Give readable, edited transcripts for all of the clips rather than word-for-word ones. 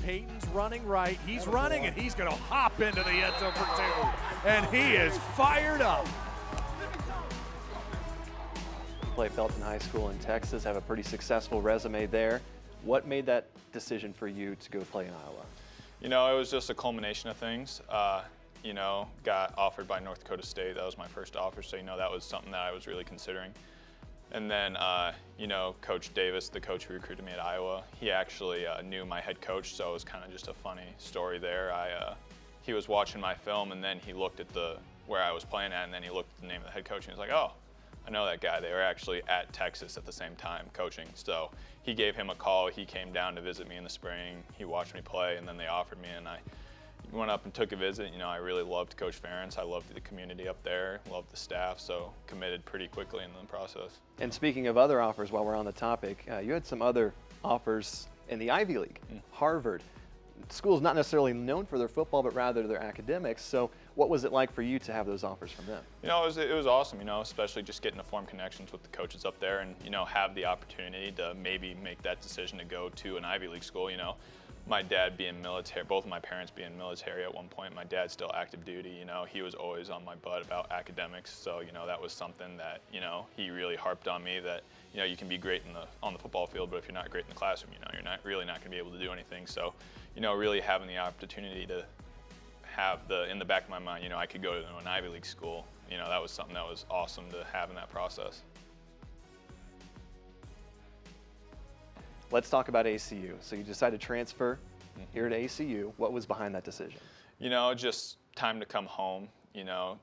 Peyton's running right. He's running, and he's going to hop into the end zone for 2. And he is fired up. Play Belton High School in Texas, have a pretty successful resume there. What made that decision for you to go play in Iowa? You know, it was just a culmination of things. You know, got offered by North Dakota State. That was my first offer, so, you know, that was something that I was really considering. And then, you know, Coach Davis, the coach who recruited me at Iowa, he actually knew my head coach, so it was kind of just a funny story there. He was watching my film, and then he looked at where I was playing at, and then he looked at the name of the head coach, and he was like, oh, I know that guy. They were actually at Texas at the same time coaching. So he gave him a call. He came down to visit me in the spring. He watched me play, and then they offered me, and I went up and took a visit. You know, I really loved Coach Ferentz. I loved the community up there, loved the staff, so committed pretty quickly in the process. And speaking of other offers, while we're on the topic, you had some other offers in the Ivy League. Harvard. School's not necessarily known for their football, but rather their academics. So what was it like for you to have those offers from them? You know, it was awesome, you know, especially just getting to form connections with the coaches up there and, you know, have the opportunity to maybe make that decision to go to an Ivy League school. You know, my dad being military, both of my parents being military at one point. My dad's still active duty, you know, he was always on my butt about academics. So, you know, that was something that, you know, he really harped on me that, you know, you can be great on the football field, but if you're not great in the classroom, you know, you're really not going to be able to do anything. So, you know, really having the opportunity to have in the back of my mind, you know, I could go to an Ivy League school. You know, that was something that was awesome to have in that process. Let's talk about ACU. So you decided to transfer here to ACU. What was behind that decision? You know, just time to come home. You know,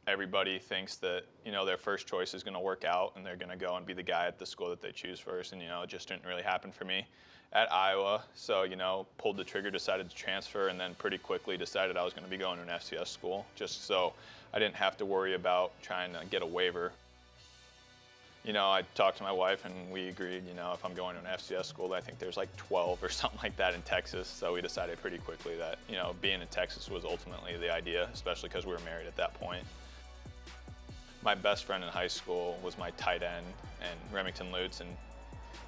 everybody thinks that, you know, their first choice is going to work out and they're going to go and be the guy at the school that they choose first. And, you know, it just didn't really happen for me at Iowa. So, you know, pulled the trigger, decided to transfer, and then pretty quickly decided I was going to be going to an FCS school just so I didn't have to worry about trying to get a waiver. You know, I talked to my wife and we agreed, you know, if I'm going to an FCS school, I think there's like 12 or something like that in Texas. So we decided pretty quickly that, you know, being in Texas was ultimately the idea, especially because we were married at that point. My best friend in high school was my tight end, and Remington Lutz, and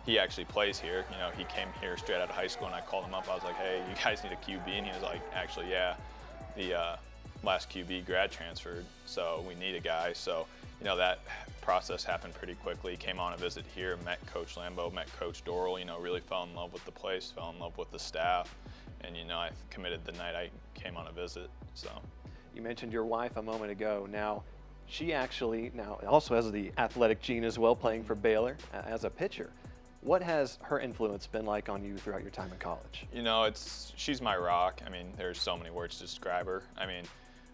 he actually plays here. You know, he came here straight out of high school, and I called him up. I was like, hey, you guys need a QB? And he was like, actually, yeah, the last QB grad transferred, so we need a guy. So, you know, that process happened pretty quickly. Came on a visit here, met Coach Lambeau, met Coach Dorrell, you know, really fell in love with the place, fell in love with the staff, and, you know, I committed the night I came on a visit, so. You mentioned your wife a moment ago. Now, she actually now also has the athletic gene as well, playing for Baylor as a pitcher. What has her influence been like on you throughout your time in college? You know, she's my rock. I mean, there's so many words to describe her. I mean,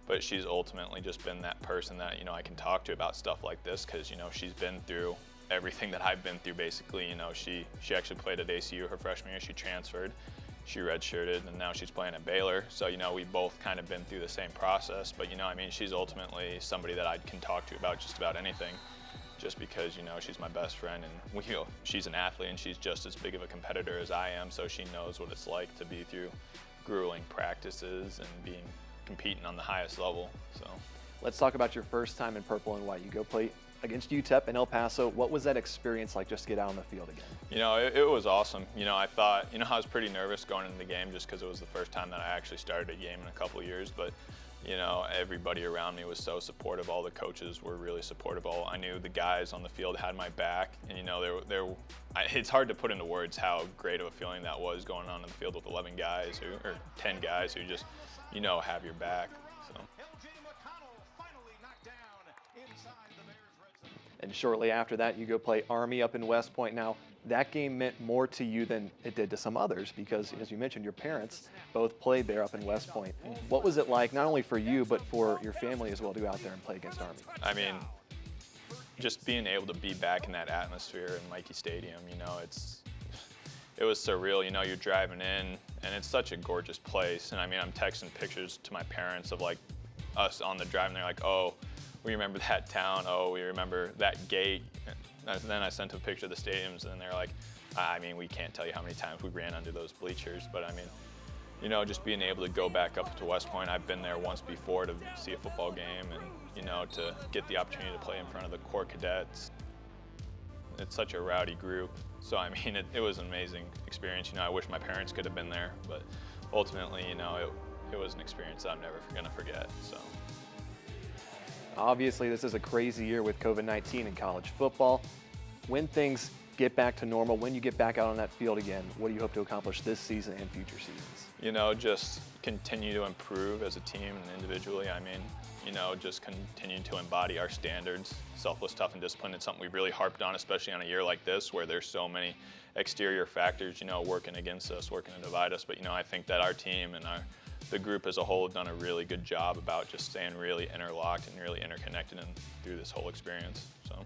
but she's ultimately just been that person that, you know, I can talk to about stuff like this because, you know, she's been through everything that I've been through basically. You know, she actually played at ACU her freshman year. She transferred. She redshirted, and now she's playing at Baylor. So, you know, we both kind of been through the same process. But, you know, I mean, she's ultimately somebody that I can talk to about just about anything, just because, you know, she's my best friend, and you know, she's an athlete, and she's just as big of a competitor as I am. So she knows what it's like to be through grueling practices and competing on the highest level. So, let's talk about your first time in purple and white. You go play against UTEP in El Paso. What was that experience like, just to get out on the field again? You know, it was awesome. You know, I thought, you know, I was pretty nervous going into the game just because it was the first time that I actually started a game in a couple of years. But, you know, everybody around me was so supportive. All the coaches were really supportive. I knew the guys on the field had my back. And, you know, it's hard to put into words how great of a feeling that was going on in the field with 11 guys or 10 guys who just, you know, have your back. So. And shortly after that, you go play Army up in West Point. Now, that game meant more to you than it did to some others because, as you mentioned, your parents both played there up in West Point. What was it like, not only for you, but for your family as well, to go out there and play against Army? I mean, just being able to be back in that atmosphere in Michie Stadium, you know, it was surreal. You know, you're driving in, and it's such a gorgeous place. And I mean, I'm texting pictures to my parents of like us on the drive, and they're like, oh, we remember that town, oh, we remember that gate. And then I sent a picture of the stadiums, and they're like, I mean, we can't tell you how many times we ran under those bleachers, but I mean, you know, just being able to go back up to West Point. I've been there once before to see a football game and, you know, to get the opportunity to play in front of the Corps cadets. it's such a rowdy group. So I mean, it was an amazing experience. You know, I wish my parents could have been there, but ultimately, you know, it was an experience that I'm never gonna forget. So. Obviously, this is a crazy year with COVID-19 in college football. When things get back to normal, when you get back out on that field again, what do you hope to accomplish this season and future seasons? You know, just continue to improve as a team and individually. I mean, you know, just continue to embody our standards. Selfless, tough, and disciplined. It's something we've really harped on, especially on a year like this where there's so many exterior factors, you know, working against us, working to divide us. But, you know, I think that our team and the group as a whole have done a really good job about just staying really interlocked and really interconnected through this whole experience. So.